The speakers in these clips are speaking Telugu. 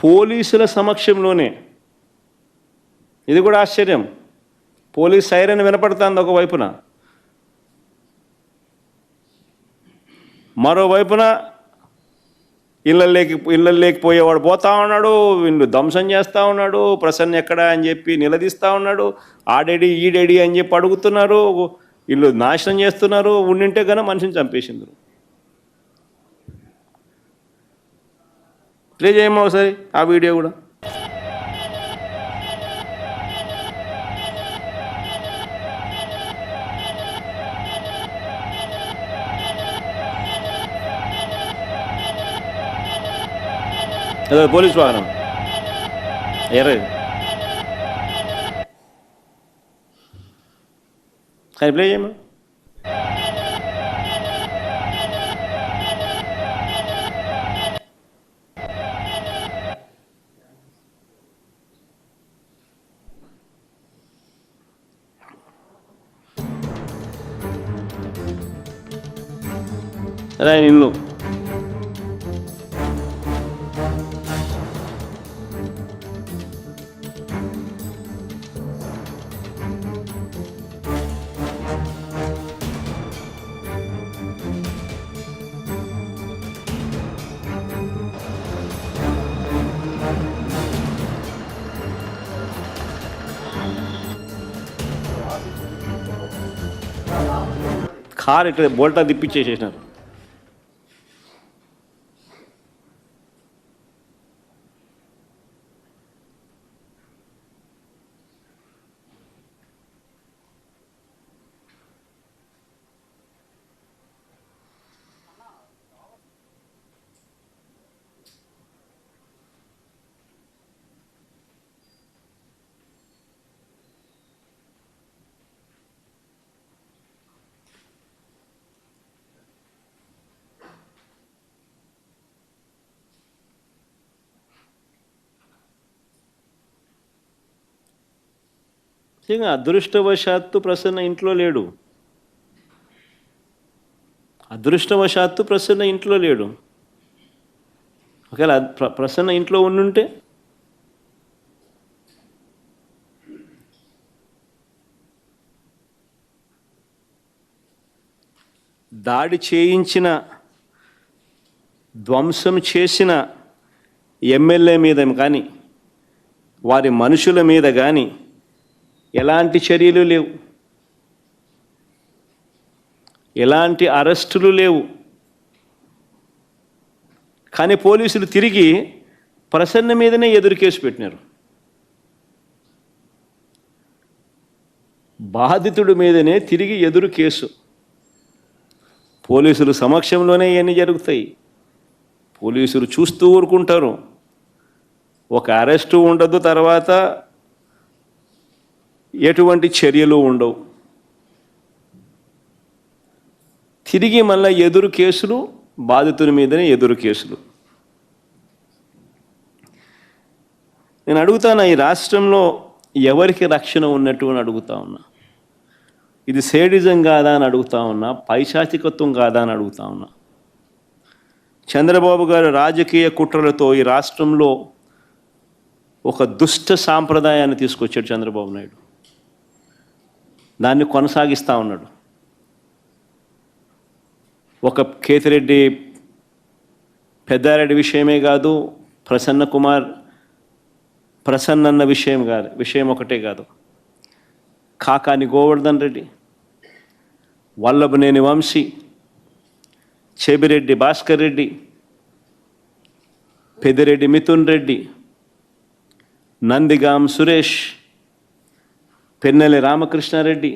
పోలీసుల సమక్షంలోనే. ఇది కూడా ఆశ్చర్యం. పోలీస్ సైరన్ వినపడుతుంది ఒకవైపున, మరోవైపున ఇళ్ళల్లోకి పోయేవాడు పోతా ఉన్నాడు, వీళ్ళు ధ్వంసం చేస్తూ ఉన్నాడు. ప్రసన్న ఎక్కడా అని చెప్పి నిలదీస్తూ ఉన్నాడు. ఆడేడి ఈడేడి అని చెప్పి అడుగుతున్నారు. వీళ్ళు నాశనం చేస్తున్నారు. ఉండింటే కన్నా మనిషిని చంపేసిండ్రు. ప్లే చేయమో ఒకసారి ఆ వీడియో కూడా. అదే పోలీస్ వాహనం ఎర్రది. కానీ ప్లే చేయమా. అదే ఇల్లు కారు ఇట్లా బోల్టా తిప్పిచ్చేసేసినారు. నిజంగా అదృష్టవశాత్తు ప్రసన్న ఇంట్లో లేడు. అదృష్టవశాత్తు ప్రసన్న ఇంట్లో లేడు. ఒకవేళ ప్రసన్న ఇంట్లో ఉండుంటే దాడి చేయించిన, ధ్వంసం చేసిన ఎమ్మెల్యే మీద కానీ వారి మనుషుల మీద కానీ ఎలాంటి చర్యలు లేవు, ఎలాంటి అరెస్టులు లేవు. కానీ పోలీసులు తిరిగి ప్రసన్న మీదనే ఎదురు కేసు పెట్టినారు. బాధితుడి మీదనే తిరిగి ఎదురు కేసు. పోలీసులు సమక్షంలోనే ఇవన్నీ జరుగుతాయి. పోలీసులు చూస్తూ ఊరుకుంటారు. ఒక అరెస్టు ఉండదు, తర్వాత ఎటువంటి చర్యలు ఉండవు. తిరిగి మళ్ళీ ఎదురు కేసులు, బాధితుని మీదనే ఎదురు కేసులు. నేను అడుగుతాను, ఈ రాష్ట్రంలో ఎవరికి రక్షణ ఉన్నట్టు అని అడుగుతా ఉన్నా. ఇది సేడిజం కాదా అని అడుగుతా ఉన్నా, పైశాచికత్వం కాదా అని అడుగుతా ఉన్నా. చంద్రబాబు గారు రాజకీయ కుట్రలతో ఈ రాష్ట్రంలో ఒక దుష్ట సాంప్రదాయాన్ని తీసుకొచ్చాడు చంద్రబాబు నాయుడు. దాన్ని కొనసాగిస్తూ ఉన్నాడు. ఒక కేతిరెడ్డి పెద్దారెడ్డి విషయమే కాదు, ప్రసన్న విషయం ఒకటే కాదు, కాకాని గోవర్ధన్ రెడ్డి, వల్లభనేని వంశీ, చెబిరెడ్డి భాస్కర్ రెడ్డి, పెద్దిరెడ్డి మిథున్ రెడ్డి, నందిగాం సురేష్, పెన్నెల రామకృష్ణారెడ్డి,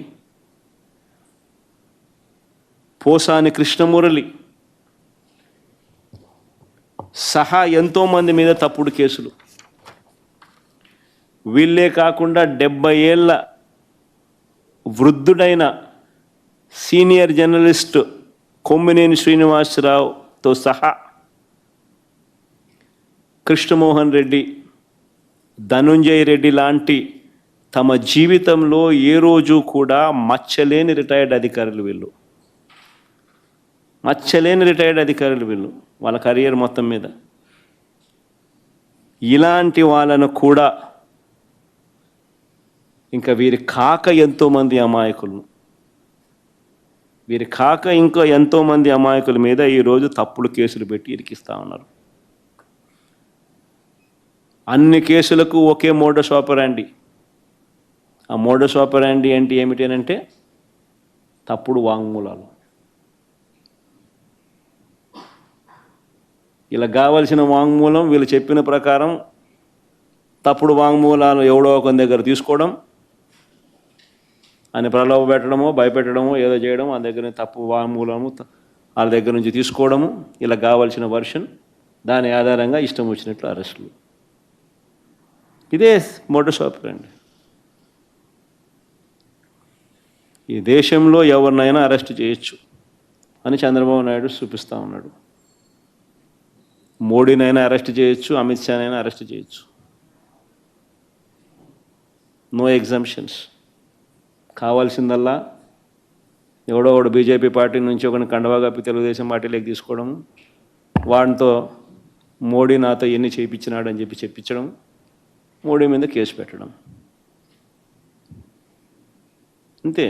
పోసాని కృష్ణమురళి సహా ఎంతోమంది మీద తప్పుడు కేసులు. వీళ్ళే కాకుండా 70 ఏళ్ళ వృద్ధుడైన సీనియర్ జర్నలిస్ట్ కొమ్మినేని శ్రీనివాసరావుతో సహా కృష్ణమోహన్ రెడ్డి, ధనుంజయ రెడ్డి లాంటి తమ జీవితంలో ఏ రోజు కూడా మచ్చలేని రిటైర్డ్ అధికారులు వీళ్ళు. మచ్చలేని రిటైర్డ్ అధికారులు వీళ్ళు వాళ్ళ కెరియర్ మొత్తం మీద. ఇలాంటి వాళ్ళను కూడా ఇంకా వీరి కాక ఎంతోమంది అమాయకులను ఇంకా ఎంతోమంది అమాయకుల మీద ఈరోజు తప్పుడు కేసులు పెట్టి ఇరికిస్తూ ఉన్నారు. అన్ని కేసులకు ఒకే మోడస్ ఆపరాండి. ఆ మోడస్ ఆపరాండి అంటే ఏమిటనంటే తప్పుడు వాంగ్మూలాలు. ఇలా కావలసిన వాంగ్మూలం వీళ్ళు చెప్పిన ప్రకారం తప్పుడు వాంగ్మూలాలు ఎవడో ఒక దగ్గర తీసుకోవడం, అని ప్రలోభ పెట్టడమో భయపెట్టడమో ఏదో చేయడం, ఆ దగ్గర తప్పు వాంగ్మూలము వాళ్ళ దగ్గర నుంచి తీసుకోవడము, ఇలా కావాల్సిన వర్షన్, దాని ఆధారంగా ఇష్టం వచ్చినట్లు అరెస్టులు. ఇదే మోడస్ ఆపరాండి. ఈ దేశంలో ఎవరినైనా అరెస్ట్ చేయొచ్చు అని చంద్రబాబు నాయుడు చూపిస్తూ ఉన్నాడు. మోడీనైనా అరెస్ట్ చేయొచ్చు, అమిత్ షానైనా అరెస్ట్ చేయొచ్చు. No exemptions. కావాల్సిందల్లా ఎవడో ఒకడు బీజేపీ పార్టీ నుంచి ఒకరిని కండవా కప్పి తెలుగుదేశం పార్టీలోకి తీసుకోవడము, వాడితో మోడీ నాతో ఎన్ని చేయించినాడు అని చెప్పి చెప్పించడం, మోడీ మీద కేసు పెట్టడం, అంతే.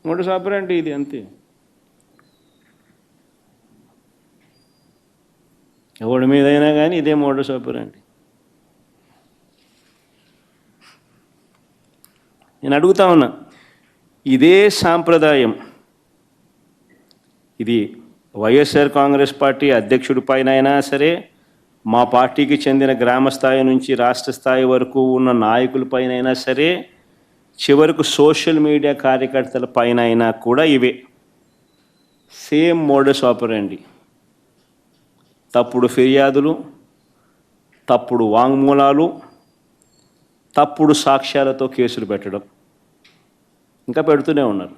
మోడస్ ఆపరాండి ఇది, అంతే. ఎవడి మీదైనా కానీ ఇదే మోడస్ ఆపరాండి. నేను అడుగుతా ఉన్నా, ఇదే సాంప్రదాయం ఇది వైఎస్ఆర్ కాంగ్రెస్ పార్టీ అధ్యక్షుడి పైన అయినా సరే, మా పార్టీకి చెందిన గ్రామ స్థాయి నుంచి రాష్ట్ర స్థాయి వరకు ఉన్న నాయకులపైన అయినా సరే, చివరకు సోషల్ మీడియా కార్యకర్తల పైన అయినా కూడా ఇవే సేమ్ మోడస్ ఆపరాండి. తప్పుడు ఫిర్యాదులు, తప్పుడు వాంగ్మూలాలు, తప్పుడు సాక్ష్యాలతో కేసులు పెట్టడం, ఇంకా పెడుతూనే ఉన్నారు.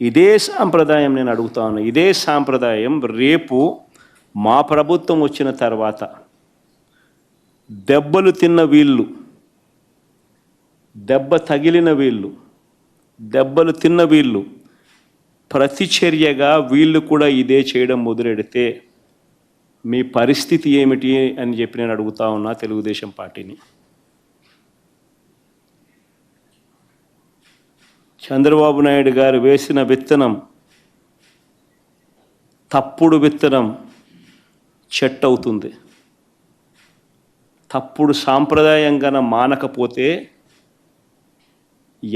ఇదే సాంప్రదాయం నేను అడుగుతా ఉన్నా, ఇదే సాంప్రదాయం రేపు మా ప్రభుత్వం వచ్చిన తర్వాత దెబ్బలు తిన్న వీళ్ళు, దెబ్బ తగిలిన వీళ్ళు, దెబ్బలు తిన్న వీళ్ళు ప్రతిచర్యగా వీళ్ళు కూడా ఇదే చేయడం మొదలెడితే మీ పరిస్థితి ఏమిటి అని చెప్పి నేను అడుగుతా ఉన్నా తెలుగుదేశం పార్టీని. చంద్రబాబు నాయుడు గారు వేసిన విత్తనం, తప్పుడు విత్తనం చెట్టు అవుతుంది. తప్పుడు సాంప్రదాయంగా మానకపోతే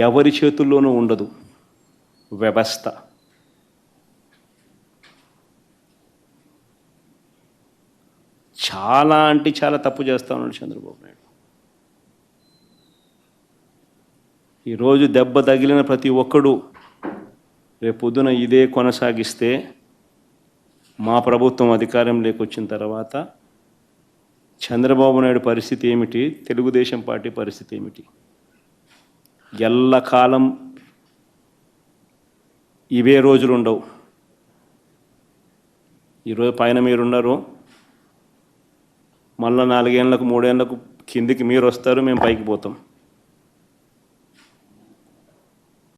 ఎవరి చేతుల్లోనూ ఉండదు వ్యవస్థ. చాలా అంటే చాలా తప్పు చేస్తూ ఉన్నాడు చంద్రబాబు నాయుడు. ఈరోజు దెబ్బ తగిలిన ప్రతి ఒక్కడు రేపు పొద్దున ఇదే కొనసాగిస్తే మా ప్రభుత్వం అధికారంలోకి వచ్చిన తర్వాత చంద్రబాబు నాయుడు పరిస్థితి ఏమిటి, తెలుగుదేశం పార్టీ పరిస్థితి ఏమిటి? ఎల్లకాలం ఇవే రోజులు ఉండవు. ఈరోజు పైన మీరున్నారు, మళ్ళీ 4 ఏళ్ళకు 3 ఏళ్ళకు కిందికి మీరు వస్తారు, మేము పైకి పోతాం.